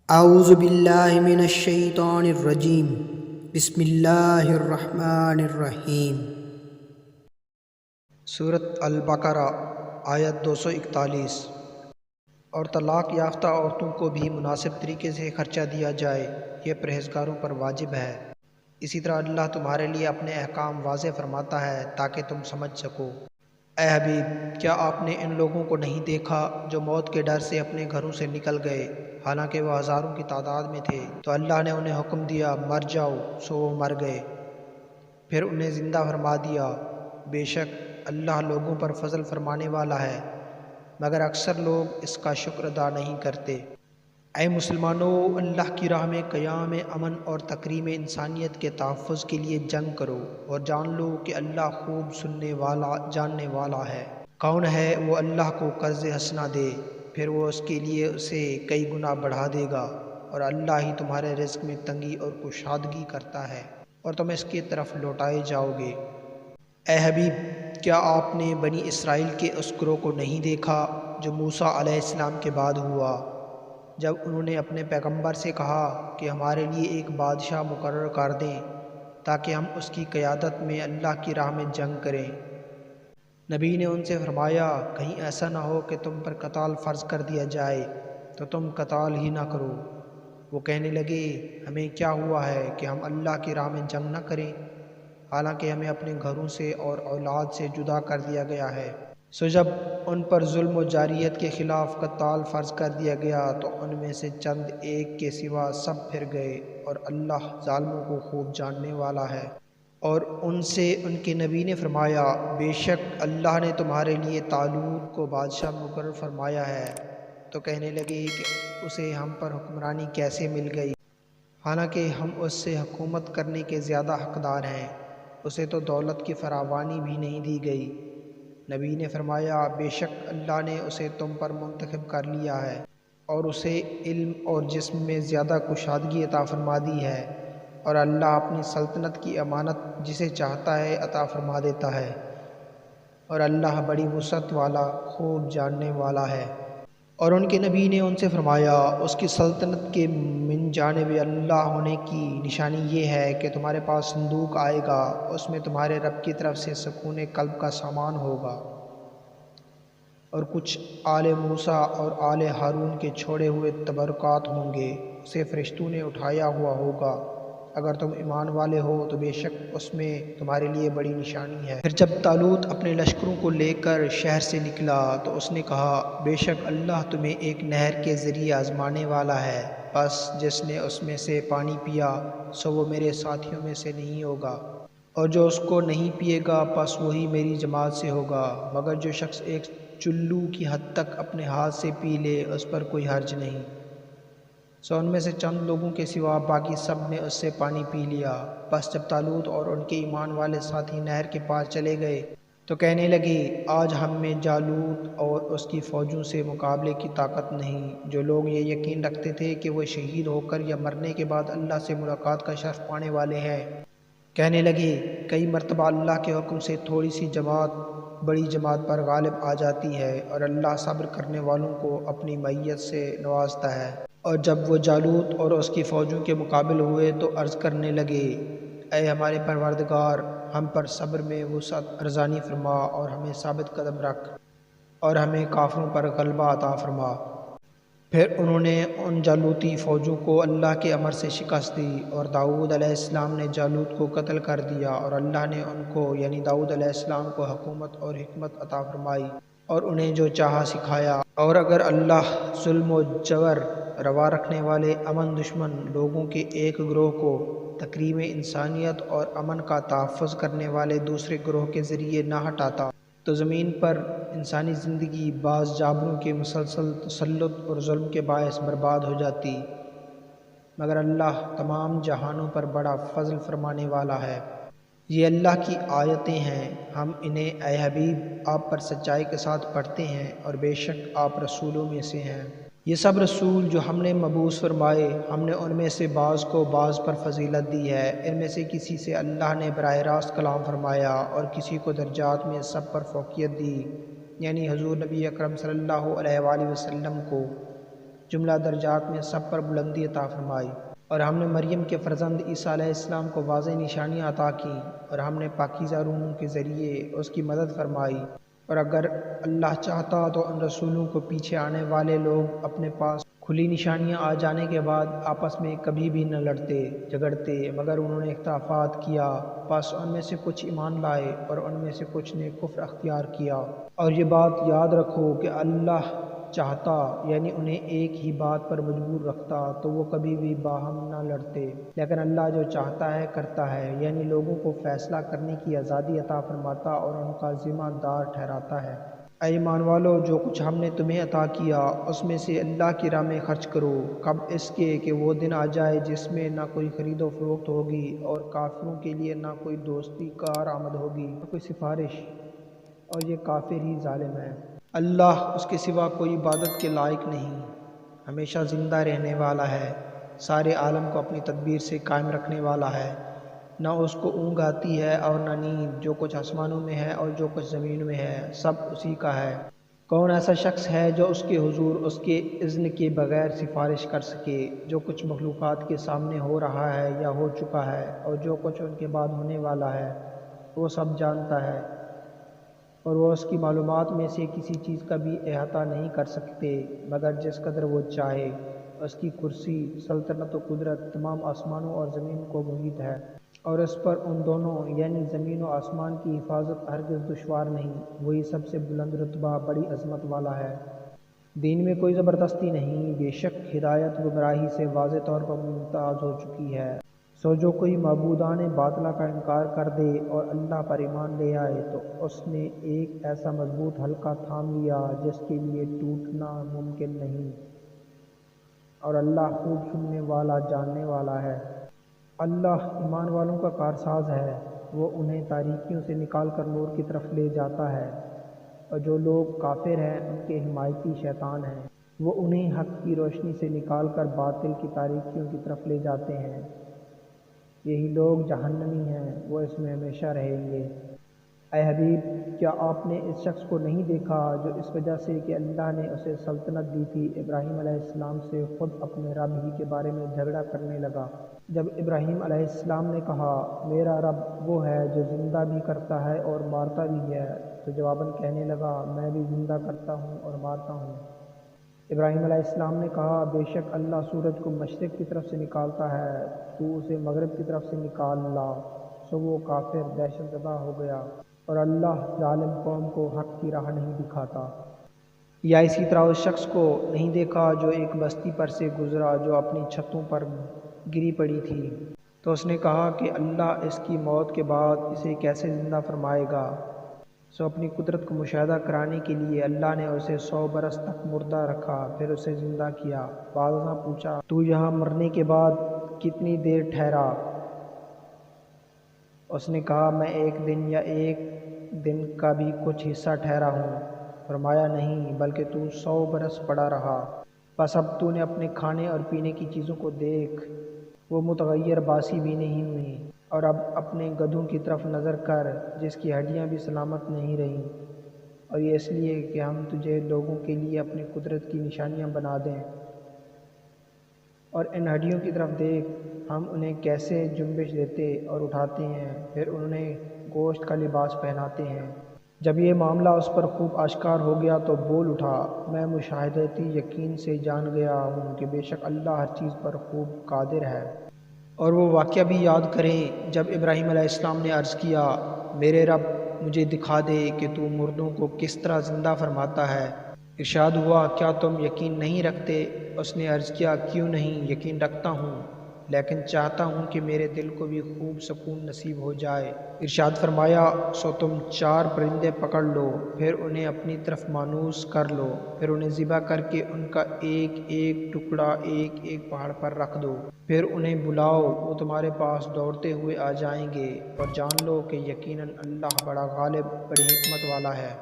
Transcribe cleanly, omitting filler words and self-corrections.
اعوذ باللہ من الشیطان الرجیم بسم اللہ الرحمن الرحیم۔ سورۃ البقرہ آیت 241۔ اور طلاق یافتہ عورتوں کو بھی مناسب طریقے سے خرچہ دیا جائے، یہ پرہیزگاروں پر واجب ہے۔ اسی طرح اللہ تمہارے لیے اپنے احکام واضح فرماتا ہے تاکہ تم سمجھ سکو۔ اے حبیب، کیا آپ نے ان لوگوں کو نہیں دیکھا جو موت کے ڈر سے اپنے گھروں سے نکل گئے، حالانکہ وہ ہزاروں کی تعداد میں تھے، تو اللہ نے انہیں حکم دیا مر جاؤ، سو وہ مر گئے، پھر انہیں زندہ فرما دیا۔ بے شک اللہ لوگوں پر فضل فرمانے والا ہے، مگر اکثر لوگ اس کا شکر ادا نہیں کرتے۔ اے مسلمانوں، اللہ کی راہ میں قیام امن اور تکریم انسانیت کے تحفظ کے لیے جنگ کرو، اور جان لو کہ اللہ خوب سننے والا جاننے والا ہے۔ کون ہے وہ اللہ کو قرض حسنہ دے، پھر وہ اس کے لیے اسے کئی گنا بڑھا دے گا، اور اللہ ہی تمہارے رزق میں تنگی اور کشادگی کرتا ہے، اور تم اس کی طرف لوٹائے جاؤ گے۔ اے حبیب، کیا آپ نے بنی اسرائیل کے اس گروہ کو نہیں دیکھا جو موسیٰ علیہ السلام کے بعد ہوا، جب انہوں نے اپنے پیغمبر سے کہا کہ ہمارے لیے ایک بادشاہ مقرر کر دیں تاکہ ہم اس کی قیادت میں اللہ کی راہ میں جنگ کریں۔ نبی نے ان سے فرمایا، کہیں ایسا نہ ہو کہ تم پر قتال فرض کر دیا جائے تو تم قتال ہی نہ کرو۔ وہ کہنے لگے، ہمیں کیا ہوا ہے کہ ہم اللہ کی راہ میں جنگ نہ کریں، حالانکہ ہمیں اپنے گھروں سے اور اولاد سے جدا کر دیا گیا ہے۔ سو جب ان پر ظلم و جاریت کے خلاف قتال فرض کر دیا گیا تو ان میں سے چند ایک کے سوا سب پھر گئے، اور اللہ ظالموں کو خوب جاننے والا ہے۔ اور ان سے ان کے نبی نے فرمایا، بے شک اللہ نے تمہارے لیے طالوت کو بادشاہ مقرر فرمایا ہے۔ تو کہنے لگے کہ اسے ہم پر حکمرانی کیسے مل گئی، حالانکہ ہم اس سے حکومت کرنے کے زیادہ حقدار ہیں، اسے تو دولت کی فراوانی بھی نہیں دی گئی۔ نبی نے فرمایا، بے شک اللہ نے اسے تم پر منتخب کر لیا ہے، اور اسے علم اور جسم میں زیادہ کشادگی عطا فرما دی ہے، اور اللہ اپنی سلطنت کی امانت جسے چاہتا ہے عطا فرما دیتا ہے، اور اللہ بڑی وسعت والا خوب جاننے والا ہے۔ اور ان کے نبی نے ان سے فرمایا، اس کی سلطنت کے من جانب اللہ ہونے کی نشانی یہ ہے کہ تمہارے پاس صندوق آئے گا، اس میں تمہارے رب کی طرف سے سکون قلب کا سامان ہوگا، اور کچھ آل موسیٰ اور آل ہارون کے چھوڑے ہوئے تبرکات ہوں گے، اسے فرشتوں نے اٹھایا ہوا ہوگا۔ اگر تم ایمان والے ہو تو بے شک اس میں تمہارے لیے بڑی نشانی ہے۔ پھر جب طالوت اپنے لشکروں کو لے کر شہر سے نکلا تو اس نے کہا، بے شک اللہ تمہیں ایک نہر کے ذریعے آزمانے والا ہے، بس جس نے اس میں سے پانی پیا سو وہ میرے ساتھیوں میں سے نہیں ہوگا، اور جو اس کو نہیں پیے گا پس وہی میری جماعت سے ہوگا، مگر جو شخص ایک چلو کی حد تک اپنے ہاتھ سے پی لے اس پر کوئی حرج نہیں۔ سو ان میں سے چند لوگوں کے سوا باقی سب نے اس سے پانی پی لیا۔ بس جب طالوت اور ان کے ایمان والے ساتھی نہر کے پاس چلے گئے تو کہنے لگے، آج ہم میں جالوت اور اس کی فوجوں سے مقابلے کی طاقت نہیں۔ جو لوگ یہ یقین رکھتے تھے کہ وہ شہید ہو کر یا مرنے کے بعد اللہ سے ملاقات کا شرف پانے والے ہیں، کہنے لگے، کئی مرتبہ اللہ کے حکم سے تھوڑی سی جماعت بڑی جماعت پر غالب آ جاتی ہے، اور اللہ صبر کرنے والوں کو اپنی معیت سے نوازتا ہے۔ اور جب وہ جالوت اور اس کی فوجوں کے مقابل ہوئے تو عرض کرنے لگے، اے ہمارے پروردگار، ہم پر صبر میں وسعت ارزانی فرما اور ہمیں ثابت قدم رکھ، اور ہمیں کافروں پر غلبہ عطا فرما۔ پھر انہوں نے ان جالوتی فوجوں کو اللہ کے امر سے شکست دی، اور داؤد علیہ السلام نے جالوت کو قتل کر دیا، اور اللہ نے ان کو یعنی داؤد علیہ السلام کو حکومت اور حکمت عطا فرمائی، اور انہیں جو چاہا سکھایا۔ اور اگر اللہ ظلم و جور روا رکھنے والے امن دشمن لوگوں کے ایک گروہ کو تکریم انسانیت اور امن کا تحفظ کرنے والے دوسرے گروہ کے ذریعے نہ ہٹاتا تو زمین پر انسانی زندگی بعض جابروں کے مسلسل تسلط اور ظلم کے باعث برباد ہو جاتی، مگر اللہ تمام جہانوں پر بڑا فضل فرمانے والا ہے۔ یہ اللہ کی آیتیں ہیں، ہم انہیں اے حبیب آپ پر سچائی کے ساتھ پڑھتے ہیں، اور بے شک آپ رسولوں میں سے ہیں۔ یہ سب رسول جو ہم نے مبعوث فرمائے، ہم نے ان میں سے بعض کو بعض پر فضیلت دی ہے، ان میں سے کسی سے اللہ نے براہ راست کلام فرمایا، اور کسی کو درجات میں سب پر فوقیت دی، یعنی حضور نبی اکرم صلی اللہ علیہ وآلہ وسلم کو، جملہ درجات میں سب پر بلندی عطا فرمائی، اور ہم نے مریم کے فرزند عیسیٰ علیہ السلام کو واضح نشانیاں عطا کیں، اور ہم نے پاکیزہ روحوں کے ذریعے اس کی مدد فرمائی، اور اگر اللہ چاہتا تو ان رسولوں کو پیچھے آنے والے لوگ اپنے پاس کھلی نشانیاں آ جانے کے بعد آپس میں کبھی بھی نہ لڑتے جھگڑتے، مگر انہوں نے اختلافات کیا، بس ان میں سے کچھ ایمان لائے اور ان میں سے کچھ نے کفر اختیار کیا۔ اور یہ بات یاد رکھو کہ اللہ چاہتا، یعنی انہیں ایک ہی بات پر مجبور رکھتا تو وہ کبھی بھی باہم نہ لڑتے، لیکن اللہ جو چاہتا ہے کرتا ہے، یعنی لوگوں کو فیصلہ کرنے کی آزادی عطا فرماتا اور ان کا ذمہ دار ٹھہراتا ہے۔ اے ایمان والو، جو کچھ ہم نے تمہیں عطا کیا اس میں سے اللہ کی راہ میں خرچ کرو، قبل اس کے کہ وہ دن آ جائے جس میں نہ کوئی خرید و فروخت ہوگی اور کافروں کے لیے نہ کوئی دوستی کار آمد ہوگی نہ کوئی سفارش، اور یہ کافر ہی ظالم ہے۔ اللہ اس کے سوا کوئی عبادت کے لائق نہیں، ہمیشہ زندہ رہنے والا ہے، سارے عالم کو اپنی تدبیر سے قائم رکھنے والا ہے، نہ اس کو اونگ آتی ہے اور نہ نیند، جو کچھ آسمانوں میں ہے اور جو کچھ زمین میں ہے سب اسی کا ہے۔ کون ایسا شخص ہے جو اس کے حضور اس کے اذن کے بغیر سفارش کر سکے؟ جو کچھ مخلوقات کے سامنے ہو رہا ہے یا ہو چکا ہے اور جو کچھ ان کے بعد ہونے والا ہے وہ سب جانتا ہے، اور وہ اس کی معلومات میں سے کسی چیز کا بھی احاطہ نہیں کر سکتے مگر جس قدر وہ چاہے۔ اس کی کرسی، سلطنت و قدرت تمام آسمانوں اور زمین کو محیط ہے، اور اس پر ان دونوں یعنی زمین و آسمان کی حفاظت ہرگز دشوار نہیں۔ وہی سب سے بلند رتبہ، بڑی عظمت والا ہے۔ دین میں کوئی زبردستی نہیں، بے شک ہدایت گمراہی سے واضح طور پر ممتاز ہو چکی ہے۔ سو جو کوئی معبودان باطلہ کا انکار کر دے اور اللہ پر ایمان لے آئے تو اس نے ایک ایسا مضبوط حلقہ تھام لیا جس کے لیے ٹوٹنا ممکن نہیں، اور اللہ خوب سننے والا جاننے والا ہے۔ اللہ ایمان والوں کا کارساز ہے، وہ انہیں تاریکیوں سے نکال کر نور کی طرف لے جاتا ہے، اور جو لوگ کافر ہیں ان کے حمایتی شیطان ہیں، وہ انہیں حق کی روشنی سے نکال کر باطل کی تاریکیوں کی طرف لے جاتے ہیں۔ یہی لوگ جہنمی ہیں، وہ اس میں ہمیشہ رہیں گے۔ اے حبیب، کیا آپ نے اس شخص کو نہیں دیکھا جو اس وجہ سے کہ اللہ نے اسے سلطنت دی تھی ابراہیم علیہ السلام سے خود اپنے رب ہی کے بارے میں جھگڑا کرنے لگا؟ جب ابراہیم علیہ السلام نے کہا میرا رب وہ ہے جو زندہ بھی کرتا ہے اور مارتا بھی ہے، تو جواباً کہنے لگا میں بھی زندہ کرتا ہوں اور مارتا ہوں۔ ابراہیم علیہ السلام نے کہا بے شک اللہ سورج کو مشرق کی طرف سے نکالتا ہے، تو اسے مغرب کی طرف سے نکال لا۔ سو وہ کافر دہشت زدہ ہو گیا، اور اللہ ظالم قوم کو حق کی راہ نہیں دکھاتا۔ یا اسی طرح اس شخص کو نہیں دیکھا جو ایک بستی پر سے گزرا جو اپنی چھتوں پر گری پڑی تھی، تو اس نے کہا کہ اللہ اس کی موت کے بعد اسے کیسے زندہ فرمائے گا؟ سو اپنی قدرت کو مشاہدہ کرانے کے لیے اللہ نے اسے 100 برس تک مردہ رکھا، پھر اسے زندہ کیا۔ بعض نے پوچھا تو یہاں مرنے کے بعد کتنی دیر ٹھہرا؟ اس نے کہا میں ایک دن یا ایک دن کا بھی کچھ حصہ ٹھہرا ہوں۔ فرمایا نہیں، بلکہ تو 100 برس پڑا رہا۔ بس اب تو نے اپنے کھانے اور پینے کی چیزوں کو دیکھ، وہ متغیر باسی بھی نہیں ہوئیں، اور اب اپنے گدھوں کی طرف نظر کر جس کی ہڈیاں بھی سلامت نہیں رہیں، اور یہ اس لیے کہ ہم تجھے لوگوں کے لیے اپنی قدرت کی نشانیاں بنا دیں۔ اور ان ہڈیوں کی طرف دیکھ، ہم انہیں کیسے جنبش دیتے اور اٹھاتے ہیں، پھر انہیں گوشت کا لباس پہناتے ہیں۔ جب یہ معاملہ اس پر خوب آشکار ہو گیا تو بول اٹھا میں مشاہدتی یقین سے جان گیا ہوں کہ بے شک اللہ ہر چیز پر خوب قادر ہے۔ اور وہ واقعہ بھی یاد کریں جب ابراہیم علیہ السلام نے عرض کیا میرے رب مجھے دکھا دے کہ تو مردوں کو کس طرح زندہ فرماتا ہے۔ ارشاد ہوا کیا تم یقین نہیں رکھتے؟ اس نے عرض کیا کیوں نہیں، یقین رکھتا ہوں، لیکن چاہتا ہوں کہ میرے دل کو بھی خوب سکون نصیب ہو جائے۔ ارشاد فرمایا سو تم 4 پرندے پکڑ لو، پھر انہیں اپنی طرف مانوس کر لو، پھر انہیں ذبح کر کے ان کا ایک ایک ٹکڑا ایک ایک پہاڑ پر رکھ دو، پھر انہیں بلاؤ، وہ تمہارے پاس دوڑتے ہوئے آ جائیں گے، اور جان لو کہ یقیناً اللہ بڑا غالب، بڑی حکمت والا ہے۔